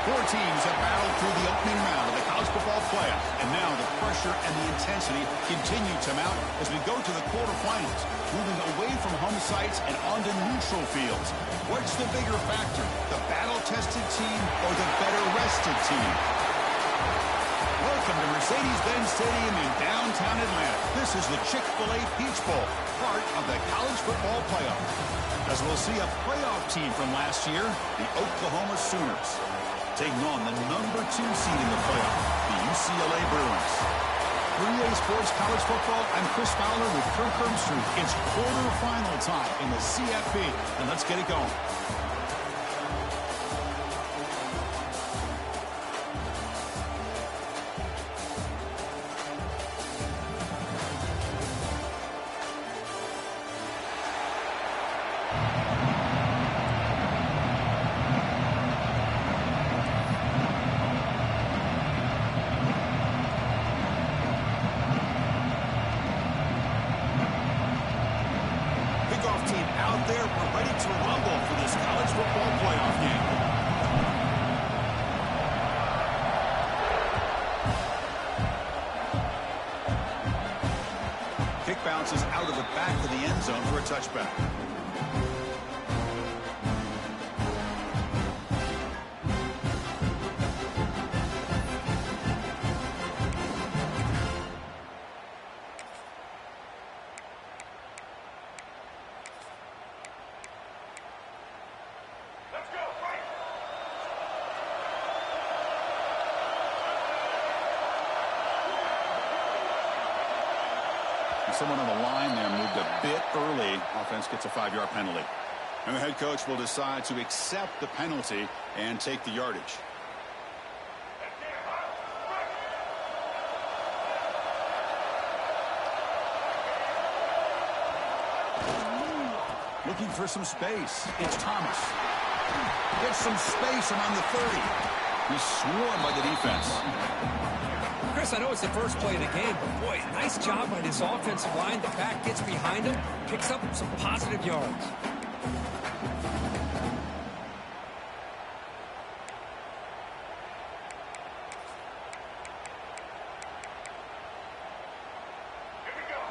Four teams have battled through the opening round of the college football playoff, and now the pressure and the intensity continue to mount as we go to the quarterfinals, moving away from home sites and onto neutral fields. What's the bigger factor, the battle-tested team or the better-rested team? Welcome to Mercedes-Benz Stadium in downtown Atlanta. This is the Chick-fil-A Peach Bowl, part of the college football playoff. As we'll see a playoff team from last year, the Oklahoma Sooners, taking on the number 2 seed in the playoff, the UCLA Bruins. For EA Sports College Football, I'm Chris Fowler with Kirk Herbstreit. It's quarterfinal time in the CFP, and let's get it going. Bounces out of the back of the end zone for a touchback. Someone on the line there moved a bit early. Offense gets a 5-yard penalty. And the head coach will decide to accept the penalty and take the yardage. Looking for some space. It's Thomas. Gets some space around the 30. He's swarmed by the defense. Chris, I know it's the first play of the game, but boy, nice job by this offensive line. The back gets behind him, picks up some positive yards.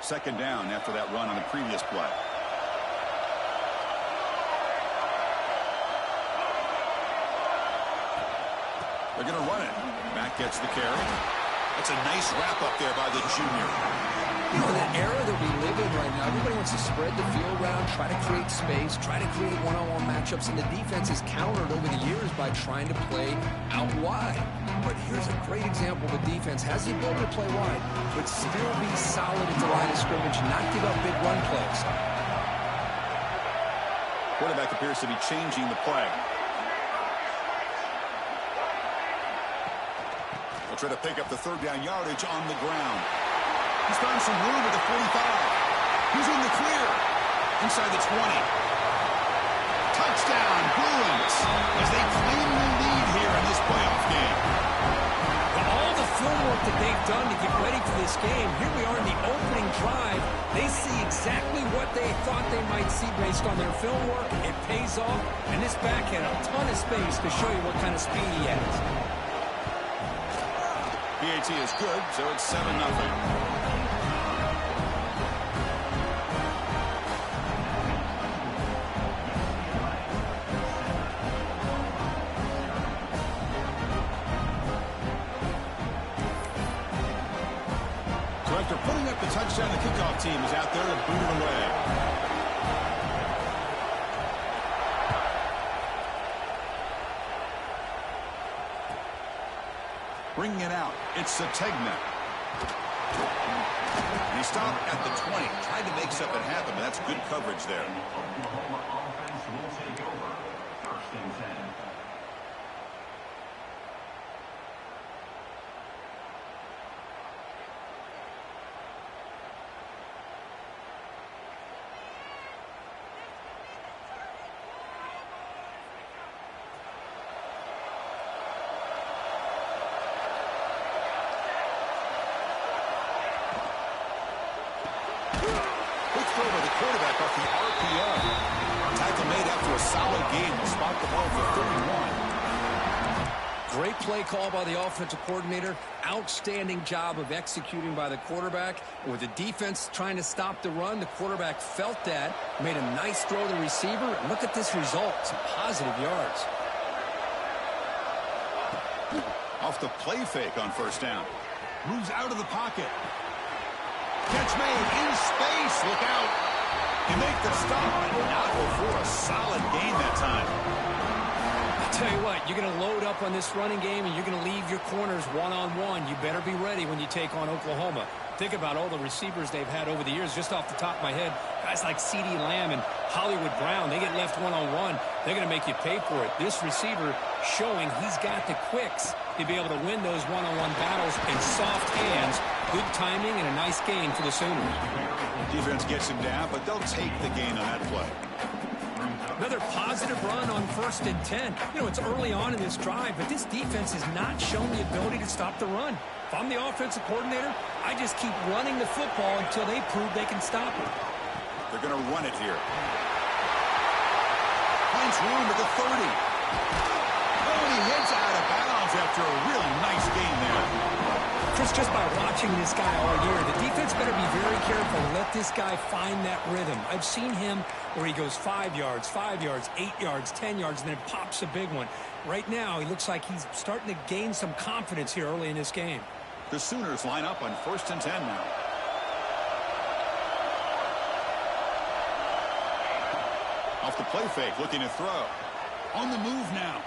Second down after that run on the previous play. They're going to run it. Matt gets the carry. That's a nice wrap up there by the junior. You know, in that era that we live in right now, everybody wants to spread the field around, try to create space, try to create one-on-one matchups, and the defense has countered over the years by trying to play out wide. But here's a great example. The defense has the ability to play wide, but still be solid at the line of scrimmage, not give up big run plays. Quarterback appears to be changing the play. They'll try to pick up the third down yardage on the ground. He's found some room at the 45. He's in the clear. Inside the 20. Touchdown, Bruins, as they claim the lead here in this playoff game. Well, all the film work that they've done to get ready for this game, here we are in the opening drive. They see exactly what they thought they might see based on their film work. It pays off, and this back had a ton of space to show you what kind of speed he has. PAT is good, so it's 7-0. So after putting up the touchdown, the kickoff team is out there to boot it away. Bringing it out, it's Sategna. And he stopped at the 20, tried to make something happen, but that's good coverage there. Oklahoma offense will take over. First and 10. Quarterback off the RPO. Tackle made after a solid game. Will spot the ball for 31. Great play call by the offensive coordinator. Outstanding job of executing by the quarterback. With the defense trying to stop the run, the quarterback felt that, made a nice throw to the receiver. And look at this result. Some positive yards. Off the play fake on first down. Moves out of the pocket. Catch made in space. Look out. You make the stop, but not before a solid gain that time. Tell you what, you're going to load up on this running game and you're going to leave your corners one-on-one. You better be ready when you take on Oklahoma. Think about all the receivers they've had over the years. Just off the top of my head, guys like CeeDee Lamb and Hollywood Brown, they get left one-on-one. They're going to make you pay for it. This receiver showing he's got the quicks to be able to win those one-on-one battles in soft hands. Good timing and a nice gain for the Sooners. Defense gets him down, but they'll take the gain on that play. Another positive run on 1st and 10. You know, it's early on in this drive, but this defense has not shown the ability to stop the run. If I'm the offensive coordinator, I just keep running the football until they prove they can stop it. They're going to run it here. Finds room at the 30. Oh, and he hits out of bounds after a real nice gain there. Chris, just by watching this guy all year, the defense better be very careful and let this guy find that rhythm. I've seen him where he goes 5 yards, 8 yards, 10 yards, and then pops a big one. Right now, he looks like he's starting to gain some confidence here early in this game. The Sooners line up on 1st and 10 now. Off the play fake, looking to throw. On the move now.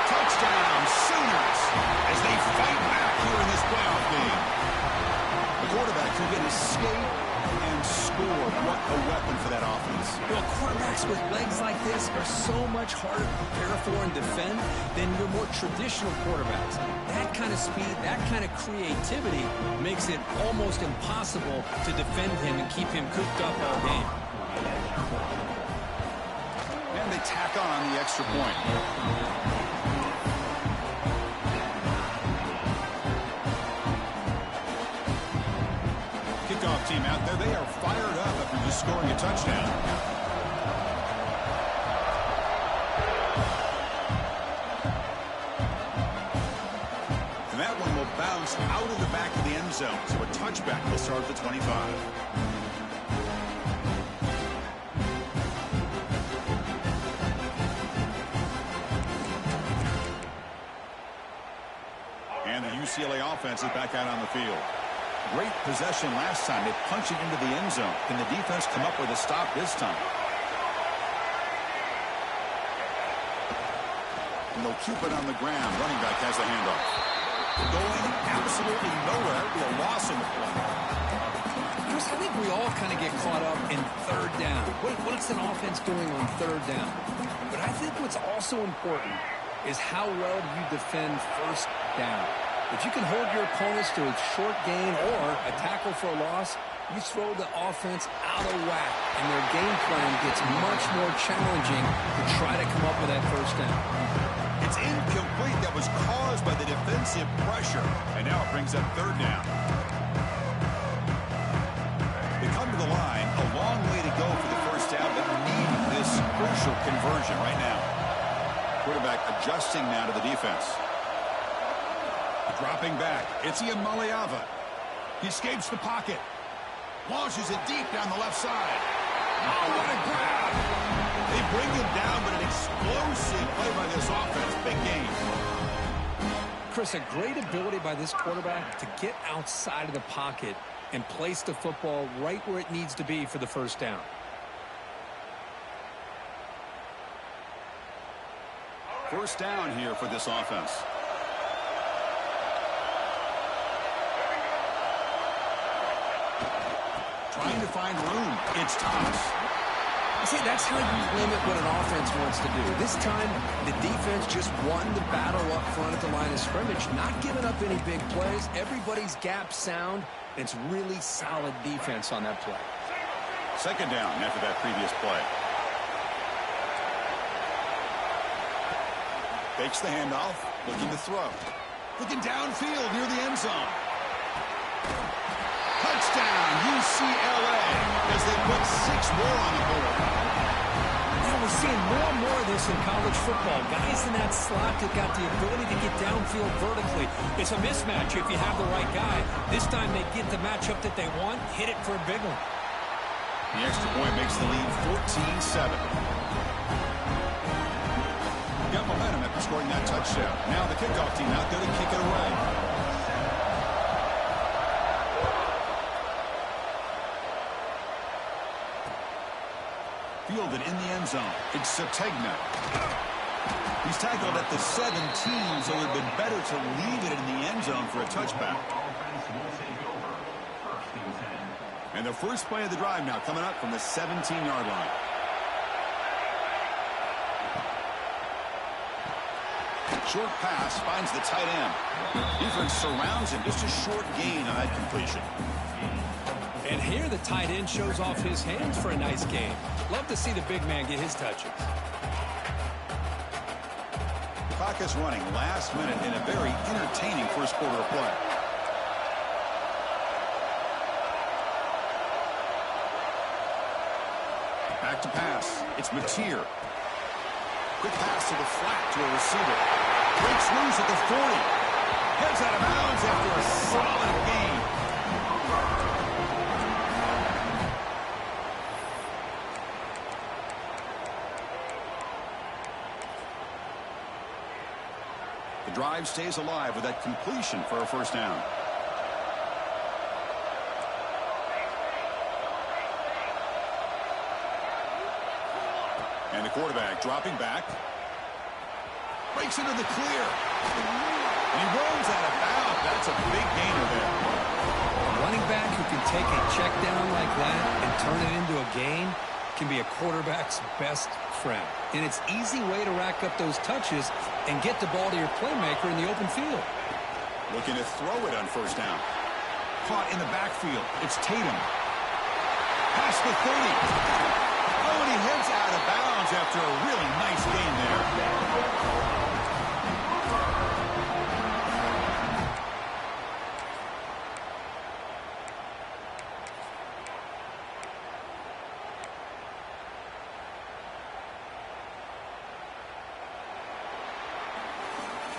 Touchdown, Sooners, as they fight back here in this playoff game. The quarterback who can escape and score. What a weapon for that offense. Well, quarterbacks with legs like this are so much harder to prepare for and defend than your more traditional quarterbacks. That kind of speed, that kind of creativity makes it almost impossible to defend him and keep him cooped up all game. And they tack on the extra point. Kickoff team out there, they are fired up after just scoring a touchdown. And that one will bounce out of the back of the end zone, so a touchback will start at the 25. And the UCLA offense is back out on the field. Great possession last time. They punch it into the end zone. Can the defense come up with a stop this time? And they'll keep it on the ground. Running back has the handoff. Going absolutely nowhere. It'll be a loss in the play. Chris, I think we all kind of get caught up in 3rd down. What's an offense doing on 3rd down? But I think what's also important is how well do you defend 1st down. If you can hold your opponents to a short gain or a tackle for a loss, you throw the offense out of whack, and their game plan gets much more challenging to try to come up with that 1st down. It's incomplete. That was caused by the defensive pressure, and now it brings up 3rd down. They come to the line, a long way to go for the 1st down, but need this crucial conversion right now. Quarterback adjusting now to the defense. Dropping back, it's Iamaleava. He escapes the pocket. Launches it deep down the left side. Oh, what a grab! They bring him down, but an explosive play by this offense. Big game. Chris, a great ability by this quarterback to get outside of the pocket and place the football right where it needs to be for the 1st down. First down here for this offense. Trying to find room. It's Thomas. See, that's how you limit what an offense wants to do. This time, the defense just won the battle up front at the line of scrimmage, not giving up any big plays. Everybody's gap sound. It's really solid defense on that play. 2nd down after that previous play. Fakes the handoff, looking to throw. Looking downfield near the end zone. Touchdown, UCLA, as they put 6 more on the board. Now, we're seeing more and more of this in college football. Guys in that slot that got the ability to get downfield vertically. It's a mismatch if you have the right guy. This time they get the matchup that they want, hit it for a big one. The extra point makes the lead 14-7. Got momentum after scoring that touchdown. Now the kickoff team out there to kick it away. Fielded in the end zone. It's Sategna. He's tackled at the 17, so it would have been better to leave it in the end zone for a touchback. And the first play of the drive now coming up from the 17-yard line. Short pass finds the tight end. Defense surrounds him. Just a short gain on that completion. And here the tight end shows off his hands for a nice gain. Love to see the big man get his touches. The clock is running last minute in a very entertaining first quarter of play. Back to pass. It's Mateer. Quick pass to the flat to a receiver. Breaks loose at the 40. Heads out of bounds after a solid gain. The drive stays alive with that completion for a first down. And the quarterback dropping back. Breaks into the clear. And he rolls out of bounds. That's a big gainer there. A running back who can take a check down like that and turn it into a gain can be a quarterback's best friend. And it's an easy way to rack up those touches and get the ball to your playmaker in the open field. Looking to throw it on first down. Caught in the backfield. It's Tatum. Past the 30. Oh, and he heads out of bounds after a really nice gain there.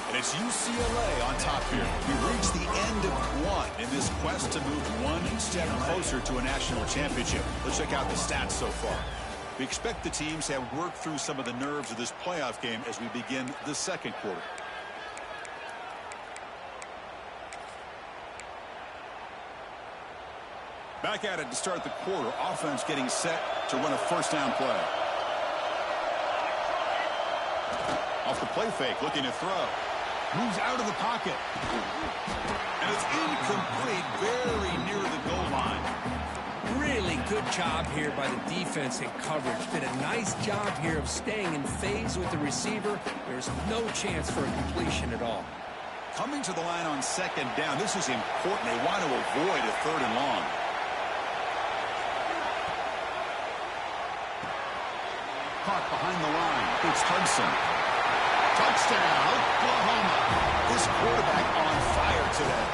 And it's UCLA on top here. We reached the end of one in this quest to move one step closer to a national championship. Let's check out the stats so far. We expect the teams to have worked through some of the nerves of this playoff game as we begin the second quarter. Back at it to start the quarter. Offense getting set to run a first down play. Off the play fake, looking to throw. Moves out of the pocket. And it's incomplete, very near the goal line. Really good job here by the defense in coverage. Did a nice job here of staying in phase with the receiver. There's no chance for a completion at all. Coming to the line on second down. This is important. They want to avoid a third and long. Caught behind the line. It's Hudson. Touchdown, Oklahoma. This quarterback on fire today.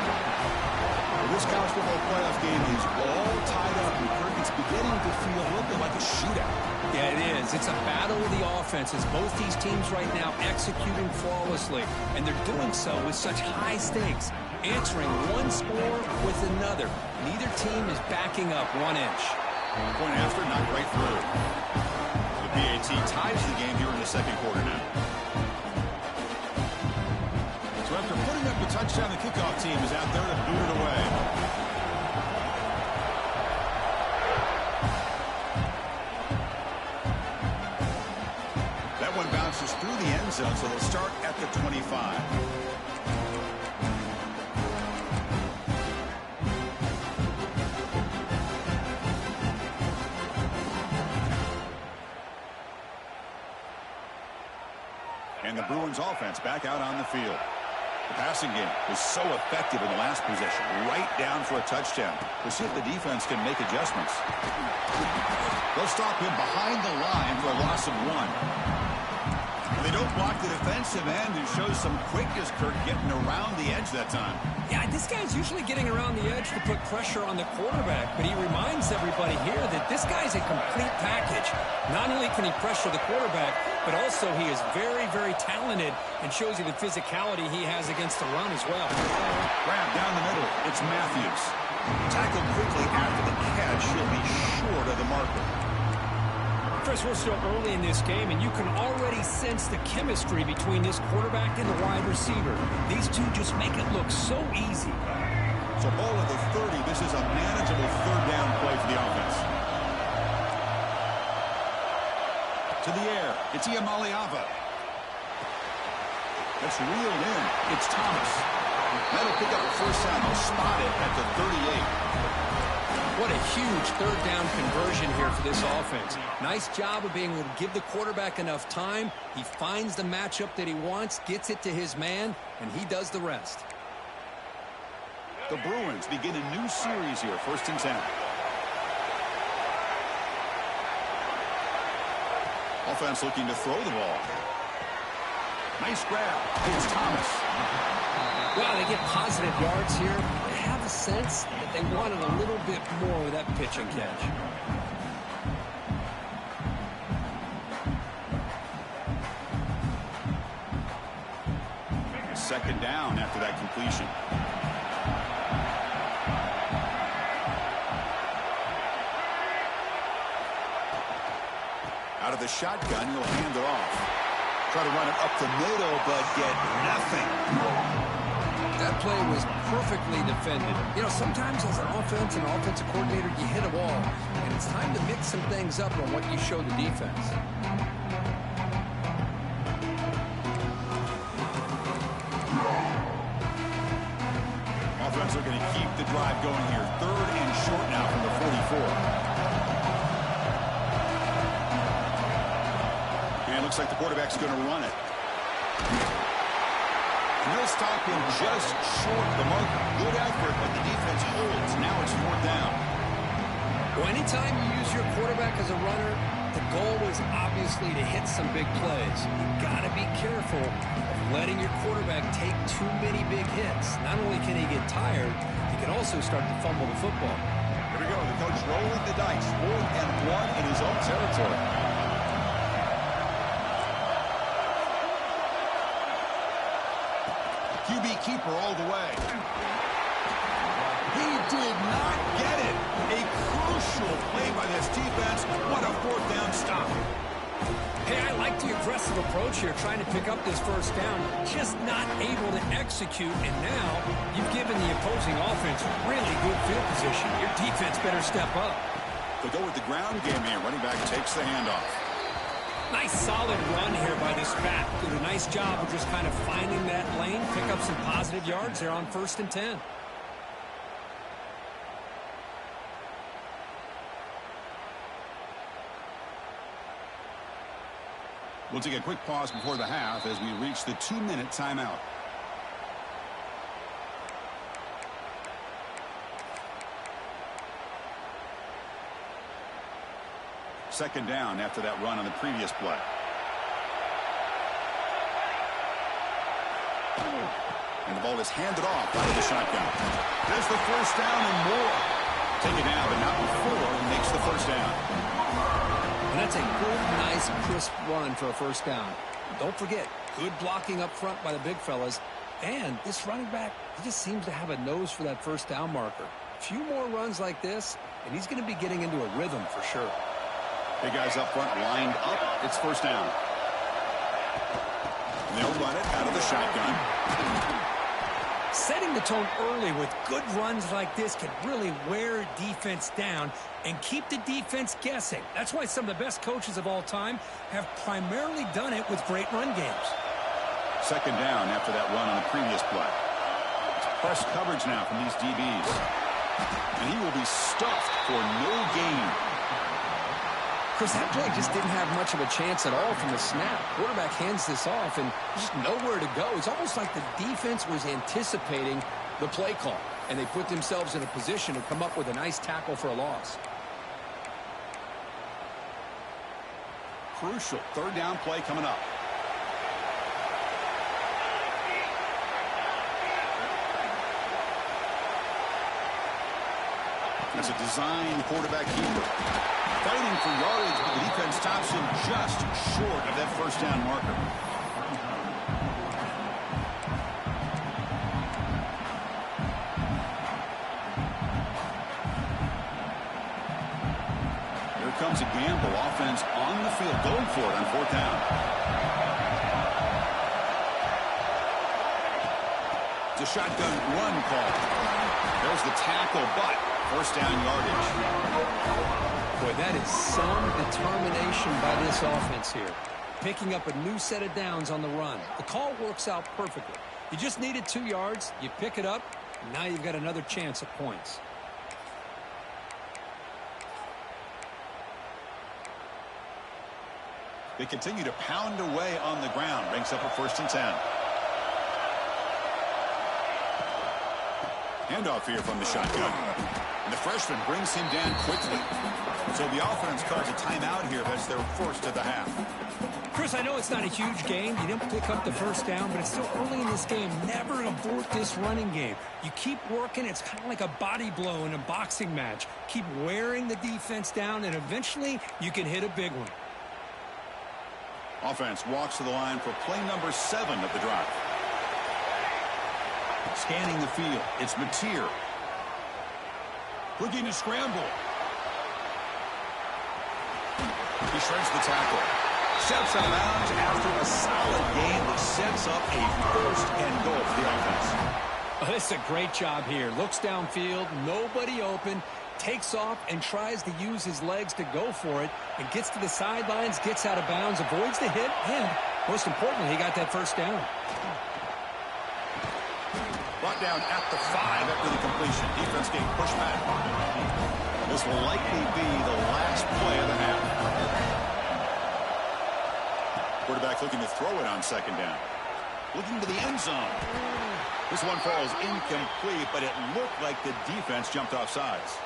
This college football playoff game is all tied up, and Kirk, it's beginning to feel a little bit like a shootout. Yeah, it is. It's a battle of the offenses. Both these teams right now executing flawlessly, and they're doing so with such high stakes, answering one score with another. Neither team is backing up 1 inch. Point after, not right through. The PAT ties the game here in the second quarter now. So after putting up the touchdown, the kickoff team is out there to boot it away. That one bounces through the end zone, so they'll start at the 25. And the Bruins offense back out on the field. The passing game was so effective in the last possession, right down for a touchdown. We'll see if the defense can make adjustments. They'll stop him behind the line for a loss of 1. They don't block the defensive end and shows some quickness, Kirk, getting around the edge that time. Yeah, this guy's usually getting around the edge to put pressure on the quarterback, but he reminds everybody here that this guy's a complete package. Not only can he pressure the quarterback, but also he is very, very talented and shows you the physicality he has against the run as well. Grab down the middle. It's Matthews. Tackled quickly after the catch. He'll be short of the marker. Chris, we're still early in this game, and you can already sense the chemistry between this quarterback and the wide receiver. These two just make it look so easy. So ball at the 30. This is a manageable third down play for the offense. To the air. It's Iamaleava. That's reeled in. It's Thomas. That'll pick up the first down. They'll spot it at the 38. What a huge third down conversion here for this offense. Nice job of being able to give the quarterback enough time. He finds the matchup that he wants, gets it to his man, and he does the rest. The Bruins begin a new series here, 1st and 10. Offense looking to throw the ball. Nice grab. It's Thomas. Well, they get positive yards here. They have a sense that they wanted a little bit more with that pitch and catch. Second down after that completion. Out of the shotgun, he'll hand it off. Try to run it up the middle, but get nothing. That play was perfectly defended. You know, sometimes as an offense and offensive coordinator, you hit a wall, and it's time to mix some things up on what you show the defense. Offense looking to keep the drive going here. 3rd and short now from the 44. And it looks like the quarterback's going to run it. And he'll stop him just short of the mark. Good effort, but the defense holds. Now it's 4th down. Well, anytime you use your quarterback as a runner, the goal is obviously to hit some big plays. You've got to be careful of letting your quarterback take too many big hits. Not only can he get tired, he can also start to fumble the football. Here we go. The coach rolling the dice. 4th and 1 in his own territory. QB keeper all the way. He did not get it. A crucial play by this defense. What a 4th down stop. Hey, I like the aggressive approach here, trying to pick up this first down, just not able to execute, and now you've given the opposing offense really good field position. Your defense better step up. They go with the ground game here. Running back takes the handoff. Nice solid run here by this back. Did a nice job of just kind of finding that lane, pick up some positive yards there on 1st and 10. We'll take a quick pause before the half as we reach the 2-minute timeout. Second down after that run on the previous play. And the ball is handed off out of the shotgun. There's the first down and more. Take it down, but not before he makes the first down. And that's a good, nice, crisp run for a first down. Don't forget, good blocking up front by the big fellas. And this running back, he just seems to have a nose for that first down marker. A few more runs like this, and he's going to be getting into a rhythm for sure. Big guys up front lined up. It's first down. And they'll run it out of the shotgun. Setting the tone early with good runs like this can really wear defense down and keep the defense guessing. That's why some of the best coaches of all time have primarily done it with great run games. Second down after that run on the previous play. It's press coverage now from these DBs. And he will be stuffed for no gain. Chris, that play just didn't have much of a chance at all from the snap. Quarterback hands this off, and just nowhere to go. It's almost like the defense was anticipating the play call, and they put themselves in a position to come up with a nice tackle for a loss. Crucial third down play coming up. That's a design quarterback keeper. Fighting for yardage, but the defense stops him just short of that first down marker. Here comes a gamble. Offense on the field, going for it on fourth down. It's a shotgun run call. There's the tackle, but first down yardage. Boy, that is some determination by this offense here. Picking up a new set of downs on the run. The call works out perfectly. You just needed 2 yards. You pick it up. And now you've got another chance at points. They continue to pound away on the ground. Brings up a 1st and 10. Handoff here from the shotgun. And the freshman brings him down quickly. So the offense calls a timeout here. That's their first of the half. Chris, I know it's not a huge game. You didn't pick up the first down, but it's still early in this game. Never abort this running game. You keep working. It's kind of like a body blow in a boxing match. Keep wearing the defense down, and eventually you can hit a big one. Offense walks to the line for play number 7 of the drive. Scanning the field. It's Mateer. Looking to scramble. He shreds the tackle. Steps out of bounds after a solid game that sets up a 1st and goal for the offense. Oh, this is a great job here. Looks downfield, nobody open, takes off and tries to use his legs to go for it, and gets to the sidelines, gets out of bounds, avoids the hit, and most importantly, he got that first down. Brought down at the 5 after the completion. Defense getting pushed back. This will likely be the last play of the half. Quarterback looking to throw it on 2nd down. Looking to the end zone. This one falls incomplete, but it looked like the defense jumped off sides.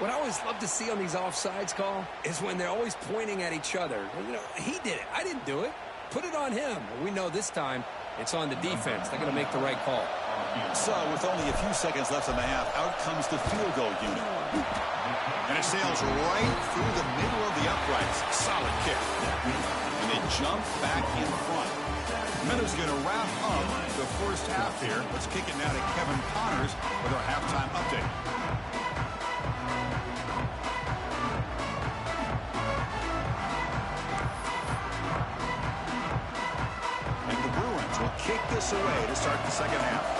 What I always love to see on these offsides call is when they're always pointing at each other. You know, he did it. I didn't do it. Put it on him. We know this time it's on the defense. They're going to make the right call. So, with only a few seconds left in the half, out comes the field goal unit. And it sails right through the middle of the uprights. Solid kick. And they jump back in front. Minnows going to wrap up the first half here. Let's kick it now to Kevin Connors with our halftime update. And the Bruins will kick this away to start the second half.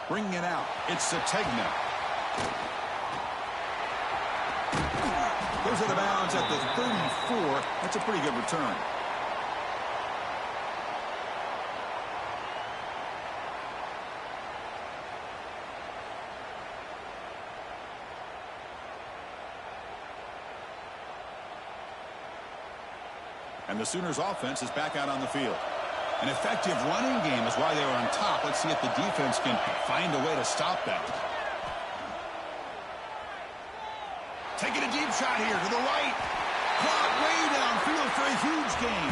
Bringing it out. It's Sategna. Goes to the bounds at the 34. That's a pretty good return. And the Sooners offense is back out on the field. An effective running game is why they were on top. Let's see if the defense can find a way to stop that. Taking a deep shot here to the right. Caught way downfield for a huge gain.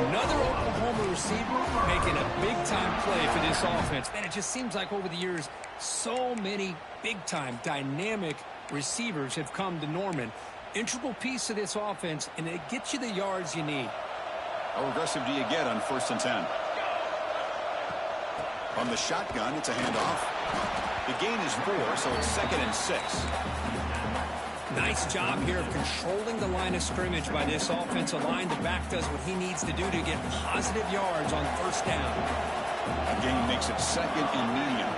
Another Oklahoma receiver making a big-time play for this offense. Man, it just seems like over the years, so many big-time, dynamic receivers have come to Norman. Integral piece of this offense, and it gets you the yards you need. How aggressive do you get on 1st and 10? On the shotgun, it's a handoff. The gain is 4, so it's 2nd and 6. Nice job here of controlling the line of scrimmage by this offensive line. The back does what he needs to do to get positive yards on 1st down. The gain makes it 2nd and medium.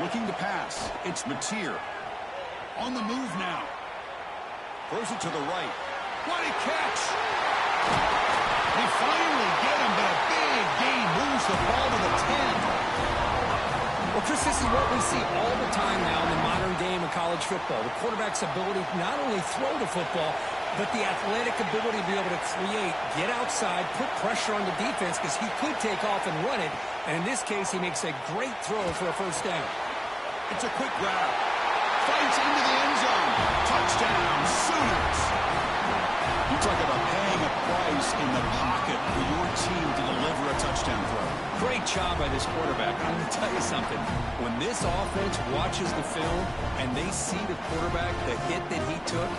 Looking to pass. It's Mateer. On the move now. Throws it to the right. What a catch! They finally get him, but a big gain moves the ball to the 10. Well, Chris, this is what we see all the time now in the modern game of college football. The quarterback's ability to not only throw the football, but the athletic ability to be able to create, get outside, put pressure on the defense because he could take off and run it. And in this case, he makes a great throw for a 1st down. It's a quick grab. Fights into the end zone. Touchdown, Sooners. You talk about paying a price in the pocket job by this quarterback. I'm going to tell you something. When this offense watches the film and they see the quarterback, the hit that he took,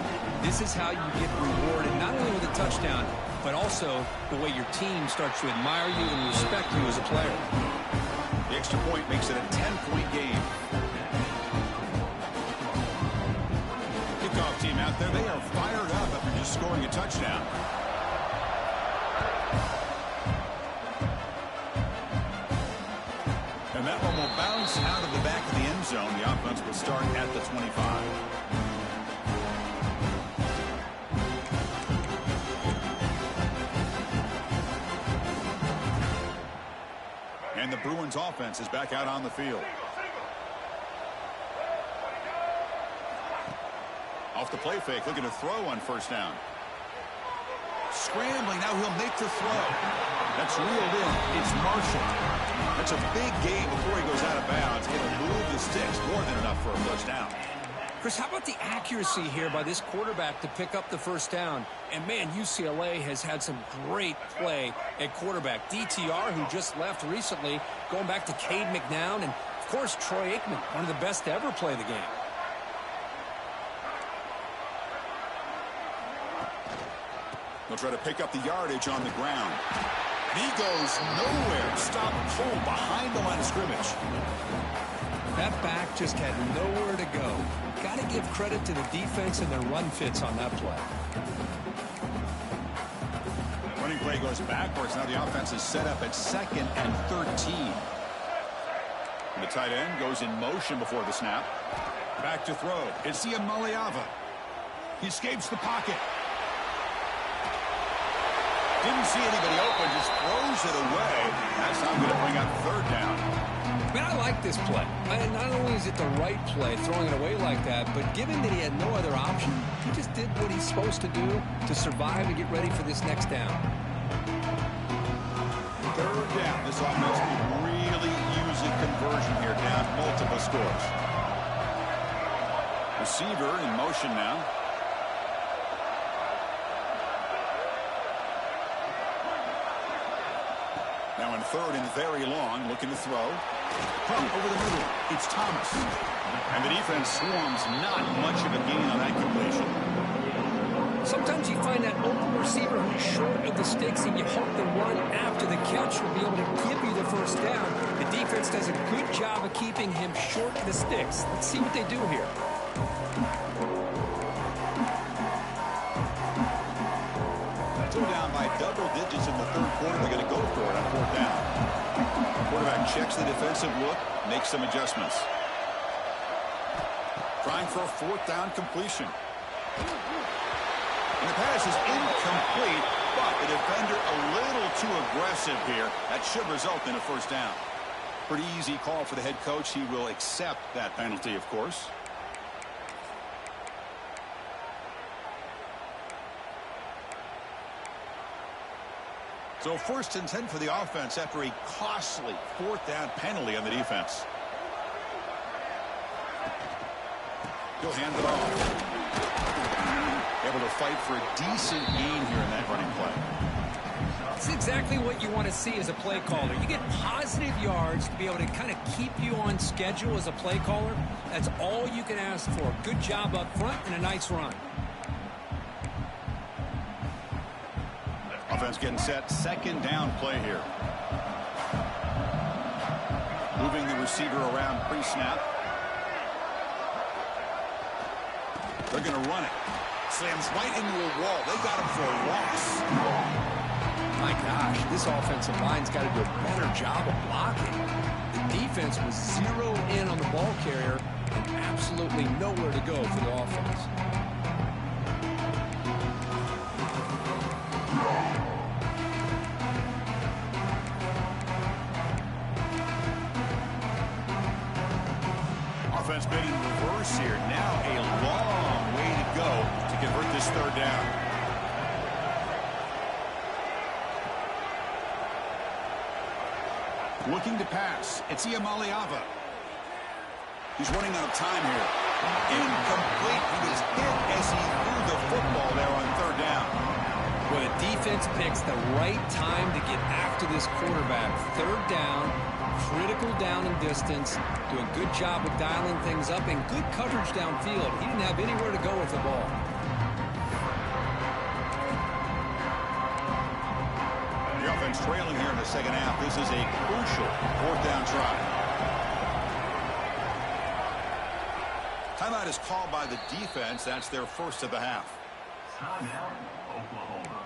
this is how you get rewarded, not only with a touchdown, but also the way your team starts to admire you and respect you as a player. The extra point makes it a 10-point game. Kickoff team out there, they are fired up after just scoring a touchdown. And that one will bounce out of the back of the end zone. The offense will start at the 25. And the Bruins offense is back out on the field. Off the play fake, looking to throw on first down. Scrambling, now he'll make the throw. That's reeled in. It's Marshall. That's a big gain before he goes out of bounds. It'll move the sticks, more than enough for a first down. Chris, how about the accuracy here by this quarterback to pick up the first down? And, man, UCLA has had some great play at quarterback. DTR, who just left recently, going back to Cade McNown, and, of course, Troy Aikman, one of the best to ever play the game. They'll try to pick up the yardage on the ground. And he goes nowhere. Stop cold behind the line of scrimmage. That back just had nowhere to go. Got to give credit to the defense and their run fits on that play. Running play goes backwards. Now the offense is set up at 2nd and 13. And the tight end goes in motion before the snap. Back to throw. It's Iamaleava. He escapes the pocket. Didn't see anybody open, just throws it away. That's how I'm going to bring up third down. Man, I like this play. And not only is it the right play, throwing it away like that, but given that he had no other option, he just did what he's supposed to do to survive and get ready for this next down. Third down. This offense could really use a conversion here, down multiple scores. Receiver in motion now. Now in third and very long, looking to throw. Pump over the middle. It's Thomas. And the defense swarms, not much of a gain on that completion. Sometimes you find that open receiver who's short of the sticks, and you hope the run after the catch will be able to give you the first down. The defense does a good job of keeping him short of the sticks. Let's see what they do here. Still down by double digits in the third quarter. They're going to go for it on fourth down. Quarterback checks the defensive look, makes some adjustments. Trying for a fourth down completion. And the pass is incomplete, but the defender a little too aggressive here. That should result in a first down. Pretty easy call for the head coach. He will accept that penalty, of course. So 1st and 10 for the offense after a costly fourth down penalty on the defense. He'll hand it off. Able to fight for a decent gain here in that running play. That's exactly what you want to see as a play caller. You get positive yards to be able to kind of keep you on schedule as a play caller. That's all you can ask for. Good job up front and a nice run. Offense getting set. 2nd down play here. Moving the receiver around pre-snap. They're going to run it. Slams right into a wall. They got him for a loss. My gosh, this offensive line's got to do a better job of blocking. The defense was zeroed in on the ball carrier and absolutely nowhere to go for the offense. Offense been in reverse here. Now a long way to go to convert this third down. Looking to pass. It's Iamaleava. He's running out of time here. Incomplete. He was hit as he threw the football there on third down. Well, the defense picks the right time to get after this quarterback. Third down, critical down and distance, do a good job of dialing things up, and good coverage downfield. He didn't have anywhere to go with the ball. The offense trailing here in the second half. This is a crucial fourth down try. Timeout is called by the defense. That's their first of the half. Timeout, Oklahoma.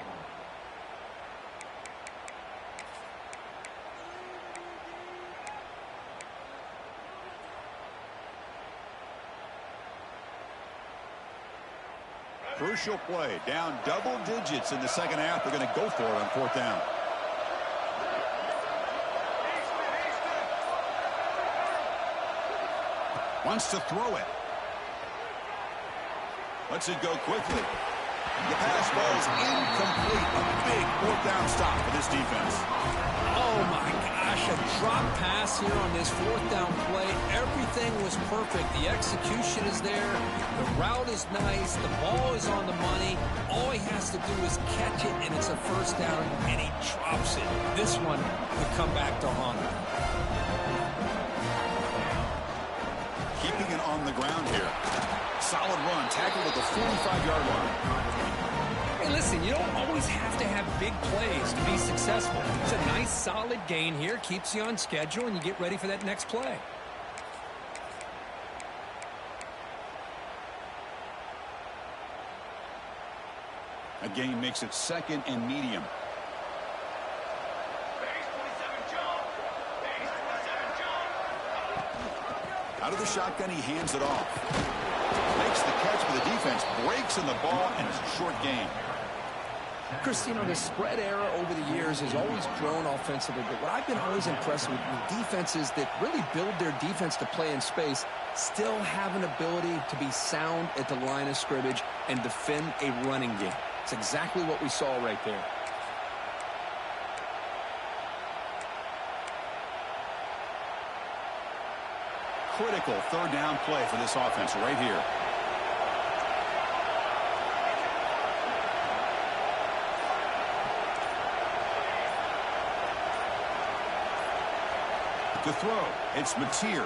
Crucial play. Down double digits in the second half. They're going to go for it on fourth down. Wants to throw it. Lets it go quickly. The pass ball is incomplete. A big fourth down stop for this defense. Oh, my gosh, a drop pass here on this fourth down play. Everything was perfect. The execution is there. The route is nice. The ball is on the money. All he has to do is catch it, and it's a first down, and he drops it. This one would come back to haunt him. Keeping it on the ground here. Solid run, tackled at the 45-yard line. Hey, listen, you don't always have to have big plays to be successful. It's a nice, solid gain here. Keeps you on schedule, and you get ready for that next play. A gain makes it second and medium. Out of the shotgun, he hands it off. Makes the catch for the defense, breaks in the ball, and it's a short gain. Chris, you know, the spread era over the years has always grown offensively, but what I've been always impressed with defenses that really build their defense to play in space still have an ability to be sound at the line of scrimmage and defend a running game. It's exactly what we saw right there. Critical third down play for this offense right here. To throw, it's Mateer.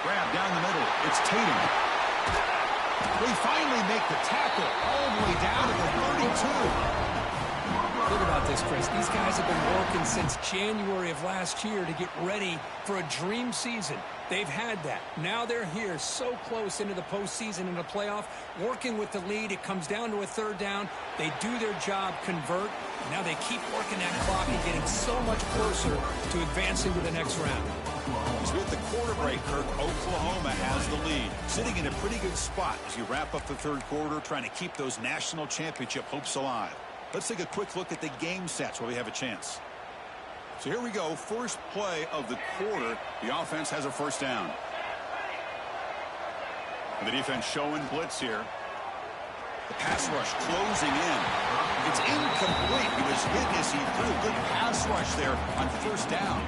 Grab down the middle, it's Tatum. We finally make the tackle all the way down to the 32. Think about this, Chris. These guys have been working since January of last year to get ready for a dream season. They've had that. Now they're here so close into the postseason and the playoff, working with the lead. It comes down to a third down. They do their job, convert. Now they keep working that clock and getting so much closer to advancing to the next round. So at the quarter break, Kirk, Oklahoma has the lead. Sitting in a pretty good spot as you wrap up the third quarter, trying to keep those national championship hopes alive. Let's take a quick look at the game stats while we have a chance. So here we go. First play of the quarter. The offense has a first down. And the defense showing blitz here. The pass rush closing in. It's incomplete. He was hit as he threw a good pass rush there on first down.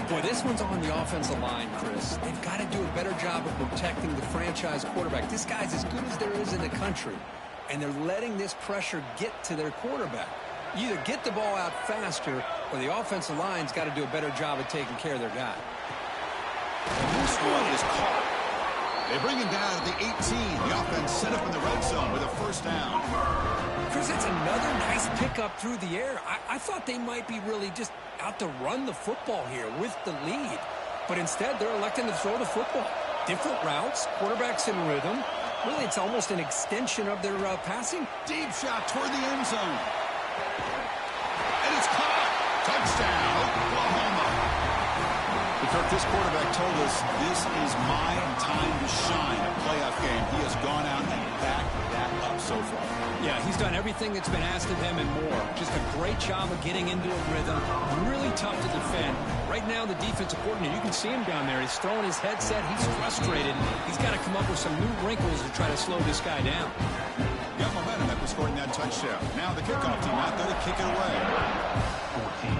Boy, this one's on the offensive line, Chris. They've got to do a better job of protecting the franchise quarterback. This guy's as good as there is in the country. And they're letting this pressure get to their quarterback. You either get the ball out faster, or the offensive line's got to do a better job of taking care of their guy. This one is caught. They bring him down at the 18. The offense set up in the red zone with a first down. Chris, that's another nice pickup through the air. I thought they might be really just out to run the football here with the lead. But instead, they're electing to throw the football. Different routes, quarterbacks in rhythm. Really, it's almost an extension of their passing. Deep shot toward the end zone. And it's caught. Touchdown, Oklahoma. Kirk, this quarterback told us this is my time to shine, a playoff game. He has gone out and backed that up so far. Yeah, he's done everything that's been asked of him and more. Just a great job of getting into a rhythm. Really tough to defend. Right now, the defensive coordinator, you can see him down there. He's throwing his headset. He's frustrated. He's got to come up with some new wrinkles to try to slow this guy down. Got momentum after scoring that touchdown. Now the kickoff team out there to kick it away. 14.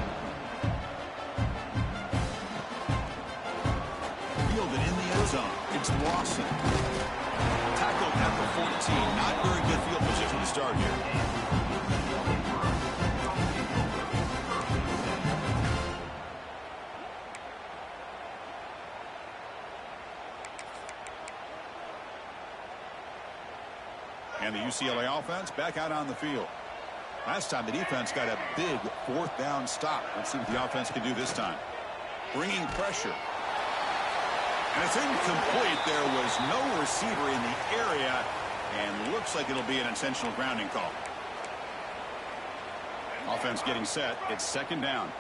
Fielded in the end zone. It's Lawson. Tackled at the 14. Not very good field position. to start here. And the UCLA offense back out on the field. Last time the defense got a big fourth down stop. Let's see what the offense can do this time. Bringing pressure. And it's incomplete. There was no receiver in the area. And looks like it'll be an intentional grounding call. Offense getting set. It's second down.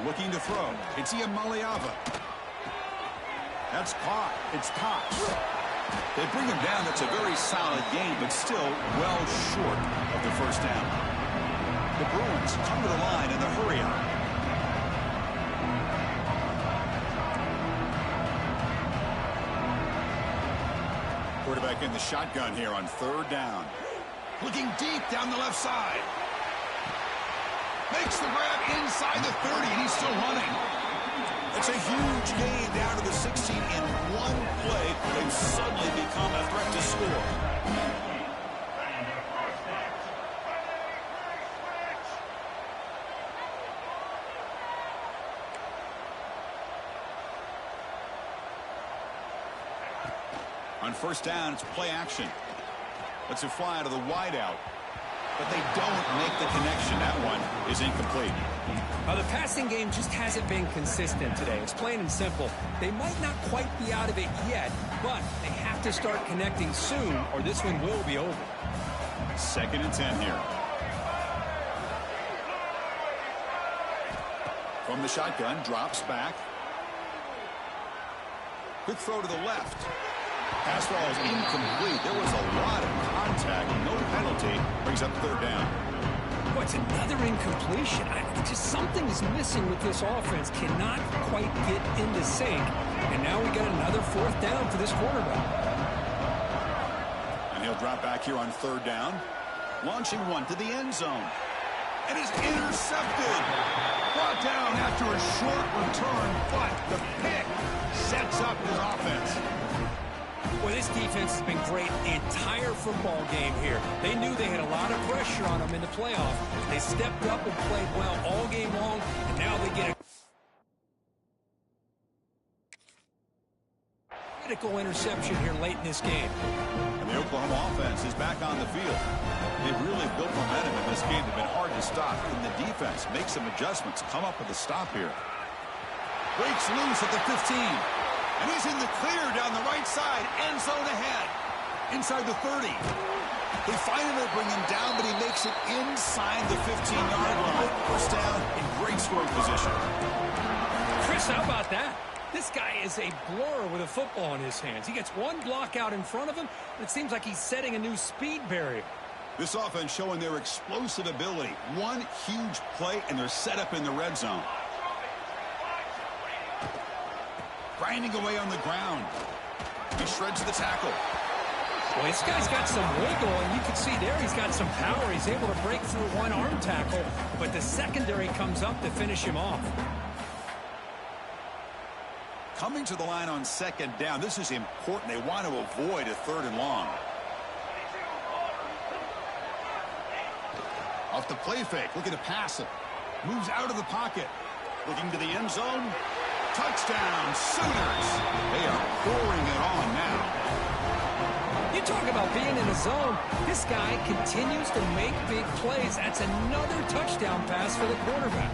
Looking to throw. It's Iamaleava. That's caught. It's Cox. They bring him down. That's a very solid game, but still well short of the first down. The Bruins come to the line in the hurry-up. Quarterback in the shotgun here on third down. Looking deep down the left side. Makes the grab inside the 30, and he's still running. It's a huge gain down to the 16 in one play. They've suddenly become a threat to score. On first down, it's play action. Lets it fly to the wideout. But they don't make the connection. That one is incomplete. The passing game just hasn't been consistent today. It's plain and simple. They might not quite be out of it yet, but they have to start connecting soon or this one will be over. Second and 10 here. From the shotgun, drops back. Quick throw to the left. Pass ball is incomplete. There was a lot of contact. No penalty. Brings up third down. Boy, it's another incompletion. Just something is missing with this offense. Cannot quite get into sync. And now we got another fourth down for this quarterback. And he'll drop back here on third down. Launching one to the end zone. And is intercepted. Brought down after a short return. But the pick sets up his offense. Well, this defense has been great the entire football game here. They knew they had a lot of pressure on them in the playoff. They stepped up and played well all game long, and now they get a critical interception here late in this game. And the Oklahoma offense is back on the field. They've really built momentum in this game. They've been hard to stop. And the defense makes some adjustments, come up with a stop here. Breaks loose at the 15. And he's in the clear down the right side. End zone ahead. Inside the 30. They finally bring him down, but he makes it inside the 15-yard line. First down in great scoring position. Chris, how about that? This guy is a blur with a football in his hands. He gets one block out in front of him, and it seems like he's setting a new speed barrier. This offense showing their explosive ability. One huge play, and they're set up in the red zone. Grinding away on the ground. He shreds the tackle. Well, this guy's got some wiggle, and you can see there he's got some power. He's able to break through one arm tackle, but the secondary comes up to finish him off. Coming to the line on second down. This is important. They want to avoid a third and long. Off the play fake. Looking to pass it. Moves out of the pocket. Looking to the end zone. Touchdown, Sooners. They are pouring it on now. You talk about being in the zone. This guy continues to make big plays. That's another touchdown pass for the quarterback.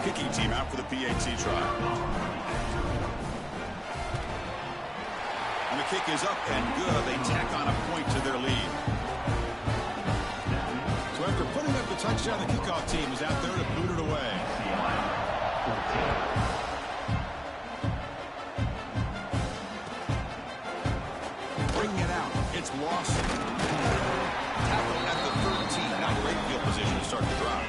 Kicking team out for the PAT try. And the kick is up and good. They tack on a point to their lead. So after putting up the touchdown, the kickoff team is out there to boot it away. Bringing it out. It's Lawson. Tackle at the 13. Now great field position to start the drive.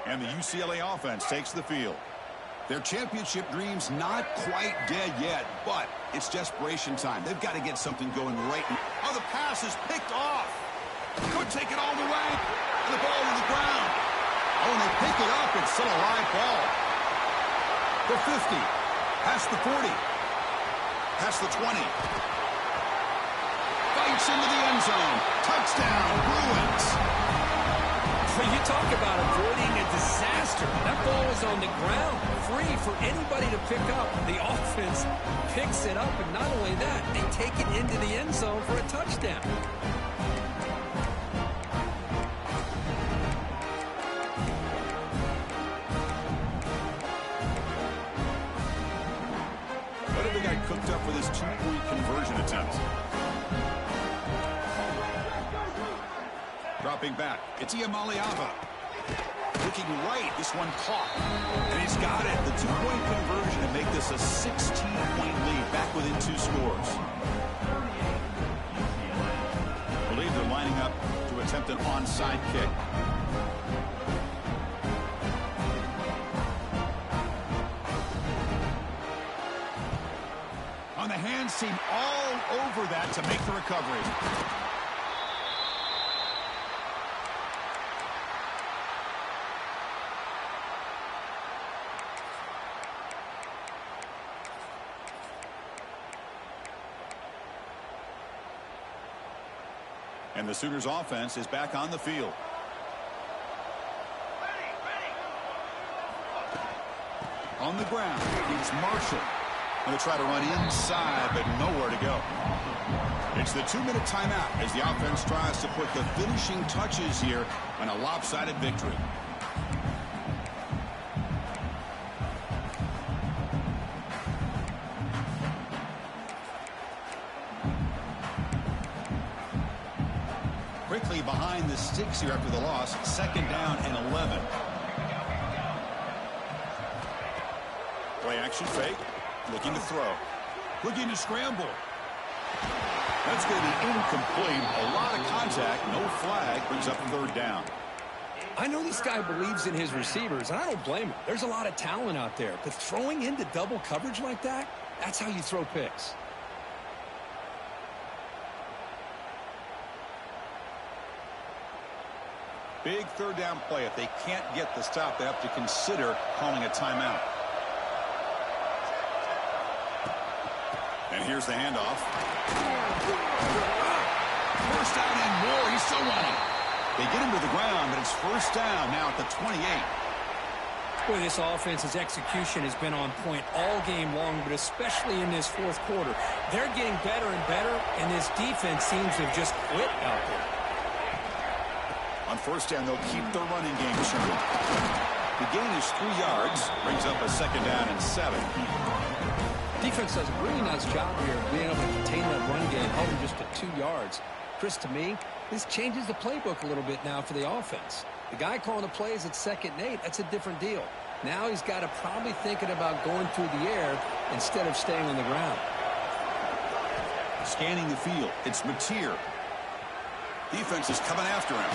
And the UCLA offense takes the field. Their championship dreams not quite dead yet, but it's desperation time. They've got to get something going right now. Oh, the pass is picked off. Good take it all the way. And the ball to the ground. Oh, and they pick it up. It's still a live ball. The 50. Past the 40. Past the 20. Fights into the end zone. Touchdown, Bruins. Well, you talk about avoiding a disaster. That ball was on the ground, free for anybody to pick up. The offense picks it up, and not only that, they take it into the end zone for a touchdown. What have they got cooked up for this two-point conversion attempt? Dropping back, it's Iamaleava. Looking right, this one caught. And he's got it. The two-point conversion to make this a 16-point lead, back within 2 scores. I believe they're lining up to attempt an onside kick. On the hands team, all over that to make the recovery. And the Sooners offense is back on the field. On the ground, it's Marshall. Going to try to run inside, but nowhere to go. It's the 2-minute timeout as the offense tries to put the finishing touches here on a lopsided victory. Quickly behind the sticks here after the loss. 2nd down and 11. Play action fake. Looking to throw. Looking to scramble. That's going to be incomplete. A lot of contact. No flag. Brings up 3rd down. I know this guy believes in his receivers, and I don't blame him. There's a lot of talent out there. But throwing into double coverage like that, that's how you throw picks. Big 3rd down play. If they can't get the stop, they have to consider calling a timeout. And here's the handoff. First down and more. He's still running. They get him to the ground, but it's 1st down now at the 28. Boy, this offense's execution has been on point all game long, but especially in this 4th quarter. They're getting better and better, and this defense seems to have just quit out there. On 1st down, they'll keep the running game churning. The gain is 3 yards. Brings up a 2nd down and 7. Defense does a really nice job here of being able to contain that run game, held them just to 2 yards. Chris, to me, this changes the playbook a little bit now for the offense. The guy calling the plays at 2nd and 8, that's a different deal. Now he's got to probably thinking about going through the air instead of staying on the ground. Scanning the field, it's Mateer. Defense is coming after him.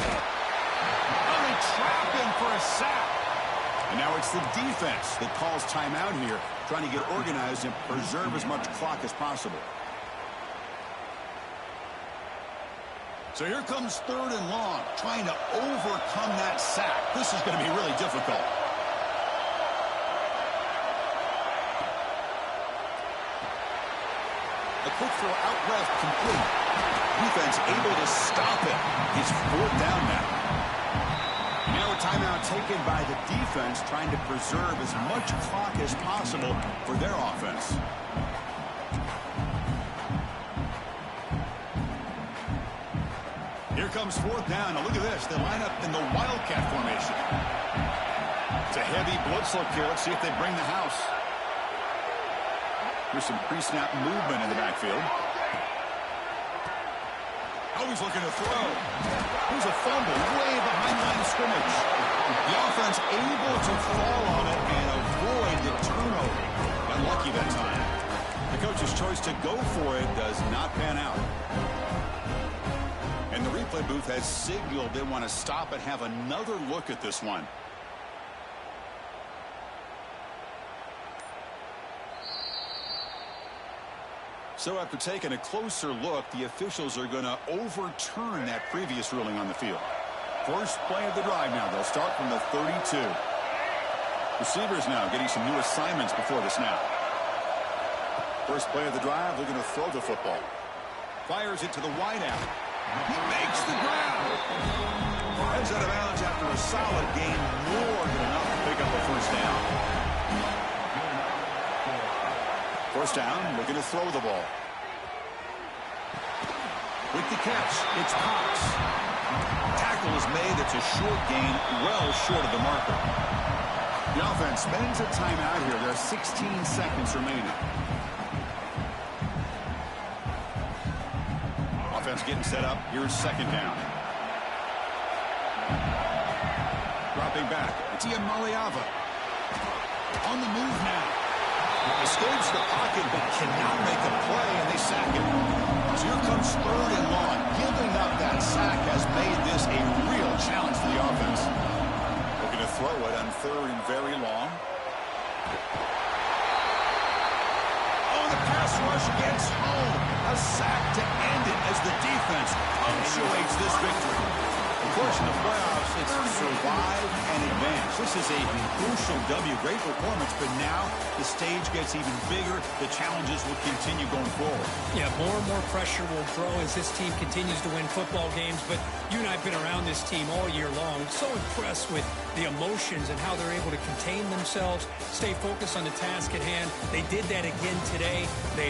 Oh, they trap him for a sack. And now it's the defense that calls timeout here, trying to get organized and preserve as much clock as possible. So here comes 3rd and long, trying to overcome that sack. This is going to be really difficult. A quick throw out left, complete. Defense able to stop it. It's 4th down now. Now a timeout taken by the defense, trying to preserve as much clock as possible for their offense. Here comes 4th down. Now look at this. They line up in the Wildcat formation. It's a heavy blitz look here. Let's see if they bring the house. Here's some pre-snap movement in the backfield. Oh, he's looking to throw. Here's a fumble way behind line of scrimmage. The offense able to fall on it and avoid the turnover. Unlucky that time. The coach's choice to go for it does not pan out. And the replay booth has signaled they want to stop and have another look at this one. So after taking a closer look, the officials are going to overturn that previous ruling on the field. First play of the drive now. They'll start from the 32. Receivers now getting some new assignments before the snap. First play of the drive, they're going to throw the football. Fires it to the wideout. He makes the grab. Heads out of bounds after a solid gain, more than enough to pick up a first down. First down, looking to throw the ball. With the catch, it's Cox. Tackle is made. It's a short gain, well short of the marker. The offense spends a timeout here. There are 16 seconds remaining. Offense getting set up. Here's second down. Dropping back. It's Ian Maliava. On the move now. Escapes the pocket but cannot make a play, and they sack him. So here comes third and long. Giving up that sack has made this a real challenge for the offense. Looking to throw it on third and very long. Oh, the pass rush against home. A sack to end it as the defense punctuates this victory. Of course, in the playoffs, it's survive and advance. This is a crucial W. Great performance, but now the stage gets even bigger. The challenges will continue going forward. Yeah, more and more pressure will grow as this team continues to win football games. But you and I have been around this team all year long. So impressed with the emotions and how they're able to contain themselves, stay focused on the task at hand. They did that again today. They